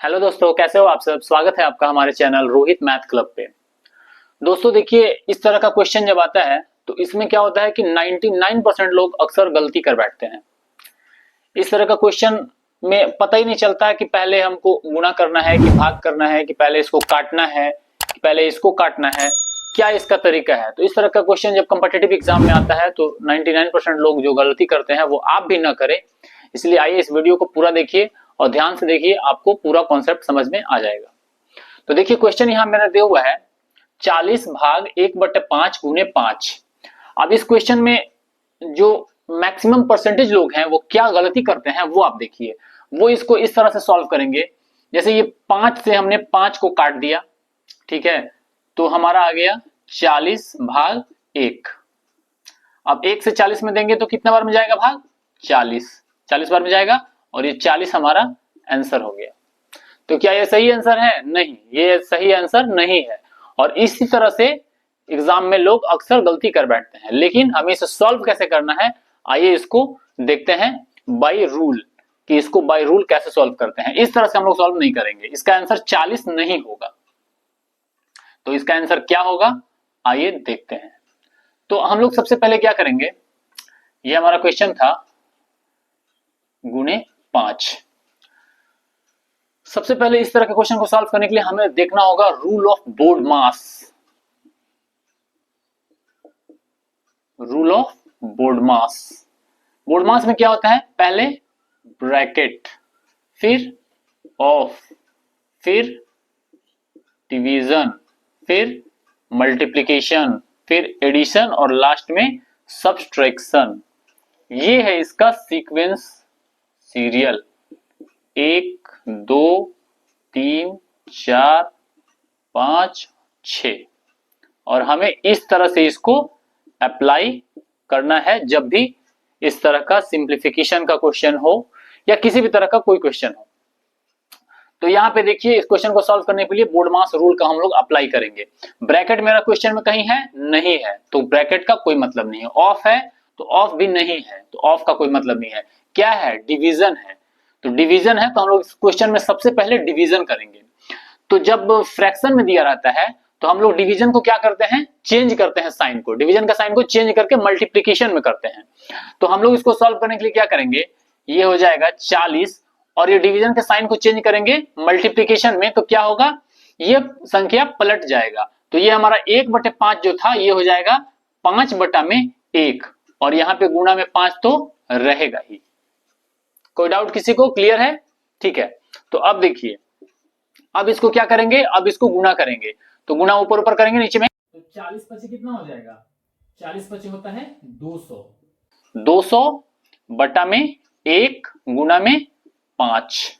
Hello दोस्तों, कैसे हो आप सब। स्वागत है आपका हमारे चैनल रोहित मैथ क्लब पे। दोस्तों देखिए, इस तरह का क्वेश्चन जब आता है तो इसमें क्या होता है कि 99% लोग अक्सर गलती कर बैठते हैं। इस तरह का क्वेश्चन में पता ही नहीं चलता है कि पहले हमको गुणा करना है कि भाग करना है, कि पहले इसको काटना है कि पहले इसको काटना है, क्या इसका तरीका है। तो इस तरह का क्वेश्चन जब कॉम्पिटिटिव एग्जाम में आता है तो 99% लोग जो गलती करते हैं वो आप भी ना करें। इसलिए आइए इस वीडियो को पूरा देखिए और ध्यान से देखिए, आपको पूरा कॉन्सेप्ट समझ में आ जाएगा। तो देखिए, क्वेश्चन यहां मैंने दिया हुआ है 40 भाग 1/5 गुने 5। अब इस क्वेश्चन में जो मैक्सिमम परसेंटेज लोग हैं वो क्या गलती करते हैं वो आप देखिए। वो इसको इस तरह से सॉल्व करेंगे, जैसे ये 5 से हमने 5 को काट दिया, ठीक है, तो हमारा आ गया 40 भाग 1। अब 1 से 40 में देंगे तो कितना बार में जाएगा भाग? 40 बार में जाएगा और ये 40 हमारा आंसर हो गया। तो क्या ये सही आंसर है? नहीं, ये सही आंसर नहीं है। और इसी तरह से एग्जाम में लोग अक्सर गलती कर बैठते हैं, लेकिन हमें इसे सॉल्व कैसे करना है, आइए इसको देखते हैं बाय रूल, कि इसको बाय रूल कैसे सॉल्व करते हैं। इस तरह से हम लोग सॉल्व नहीं करेंगे, इसका आंसर 40 नहीं होगा। तो इसका आंसर क्या होगा, आइए देखते हैं। तो हम लोग सबसे पहले क्या करेंगे, ये हमारा क्वेश्चन था गुणे 5। सबसे पहले इस तरह के क्वेश्चन को सॉल्व करने के लिए हमें देखना होगा rule of board mass. Rule of board mass, board mass में क्या होता है, पहले ब्रैकेट, फिर ऑफ, फिर डिवीजन, फिर मल्टीप्लिकेशन, फिर एडिशन और लास्ट में सब्सट्रैक्शन। ये है इसका सीक्वेंस सीरियल, 1 2 3 4 5 6। और हमें इस तरह से इसको अप्लाई करना है जब भी इस तरह का सिंप्लीफिकेशन का क्वेश्चन हो या किसी भी तरह का कोई क्वेश्चन हो। तो यहाँ पे देखिए, इस क्वेश्चन को सॉल्व करने के लिए बोर्ड मास रूल का हम लोग अप्लाई करेंगे। ब्रैकेट मेरा क्वेश्चन में कहीं है नहीं है, तो ब्रैकेट का कोई मतलब नहीं है। ऑफ है तो ऑफ भी नहीं है, तो ऑफ का कोई मतलब नहीं है। क्या है? डिवीजन है, तो डिवीजन है तो हम लोग इस क्वेश्चन में सबसे पहले डिवीजन करेंगे। तो जब फ्रैक्शन में दिया रहता है तो हम लोग डिवीजन को क्या करते हैं, चेंज करते हैं साइन को, डिवीजन का साइन को चेंज करके मल्टीप्लिकेशन में करते हैं। तो हम लोग इसको सॉल्व करने के लिए क्या करेंगे, ये हो जाएगा 40 और ये डिवीजन के साइन को चेंज करेंगे मल्टीप्लिकेशन में, तो क्या होगा, ये संख्या पलट जाएगा। तो ये हमारा 1/5 जो था ये हो जाएगा 5/1 और यहाँ पे गुणा में 5 तो रहेगा ही। कोई डाउट किसी को? क्लियर है? ठीक है। तो अब देखिए, अब इसको क्या करेंगे, अब इसको गुणा करेंगे। तो गुणा ऊपर ऊपर करेंगे नीचे में, तो 40 पचे कितना हो जाएगा, 40 पचे होता है 200। 200 बटा में 1 गुणा में 5।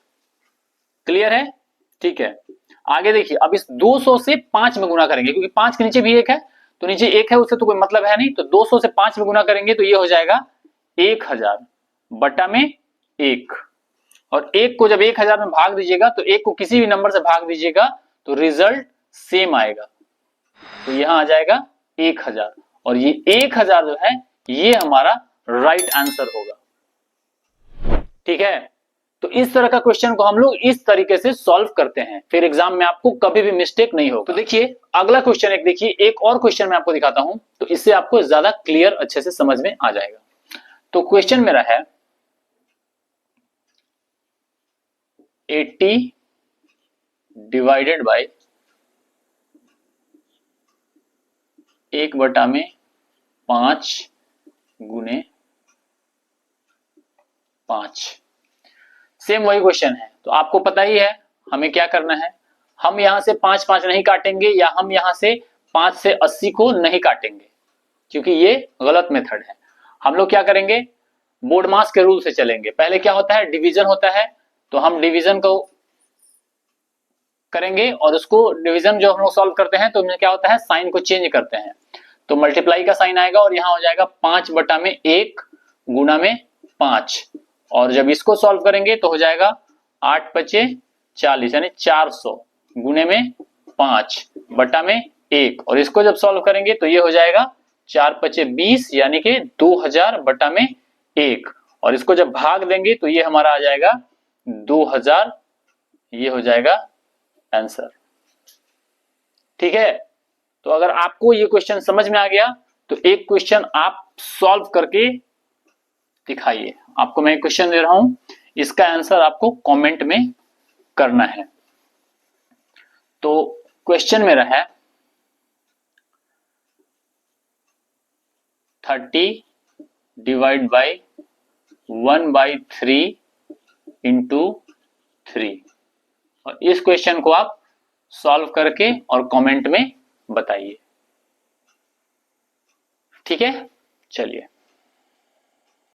क्लियर है? ठीक है। आगे देखिए, अब इस 200 से 5 में गुणा करेंगे, क्योंकि 5 के नीचे भी 1 है, तो नीचे 1 है उससे तो कोई मतलब है नहीं। तो 200 से 5 में गुणा करेंगे तो ये हो जाएगा 1000 बटा में 1। और 1 को जब 1000 में भाग दीजिएगा तो 1 को किसी भी नंबर से भाग दीजिएगा तो रिजल्ट सेम आएगा। तो यहां आ जाएगा 1000 और ये 1000 जो है ये हमारा राइट आंसर होगा। ठीक है। तो इस तरह का क्वेश्चन को हम लोग इस तरीके से सॉल्व करते हैं, फिर एग्जाम में आपको कभी भी मिस्टेक नहीं होगा। तो देखिए अगला क्वेश्चन, एक देखिए एक और क्वेश्चन मैं आपको दिखाता हूं, तो इससे आपको ज्यादा क्लियर अच्छे से समझ में आ जाएगा। तो क्वेश्चन मेरा है 80 डिवाइडेड बाय 1/5 गुने 5। सेम वही क्वेश्चन है, तो आपको पता ही है हमें क्या करना है। हम यहां से 5 5 नहीं काटेंगे, या हम यहां से 5 से 80 को नहीं काटेंगे, क्योंकि ये गलत मेथड है। हम लोग क्या करेंगे, बोर्ड मास के रूल से चलेंगे। पहले क्या होता है, डिवीजन होता है, तो हम डिवीजन को करेंगे और उसको डिवीजन जो हम लोग सॉल्व करते हैं तो उसमें क्या होता है, साइन को चेंज करते हैं। तो मल्टीप्लाई का साइन आएगा और यहां हो जाएगा 5/1 गुणा में 5। और जब इसको सॉल्व करेंगे तो हो जाएगा 8 पचे 40 यानी 400 गुणे में 5 बटा में 1। और इसको जब सॉल्व करेंगे तो ये हो जाएगा 4 पचे 20 यानी कि 2000 बटा में 1। और इसको जब भाग देंगे तो ये हमारा आ जाएगा 2000 ये हो जाएगा आंसर। ठीक है, तो अगर आपको ये क्वेश्चन समझ में आ गया तो एक क्वेश्चन आप सॉल्व करके दिखाइए। आपको मैं एक क्वेश्चन दे रहा हूं, इसका आंसर आपको कमेंट में करना है। तो क्वेश्चन मेरा है 30 डिवाइड बाई 1/3 इंटू 3, और इस क्वेश्चन को आप सॉल्व करके और कमेंट में बताइए। ठीक है, चलिए।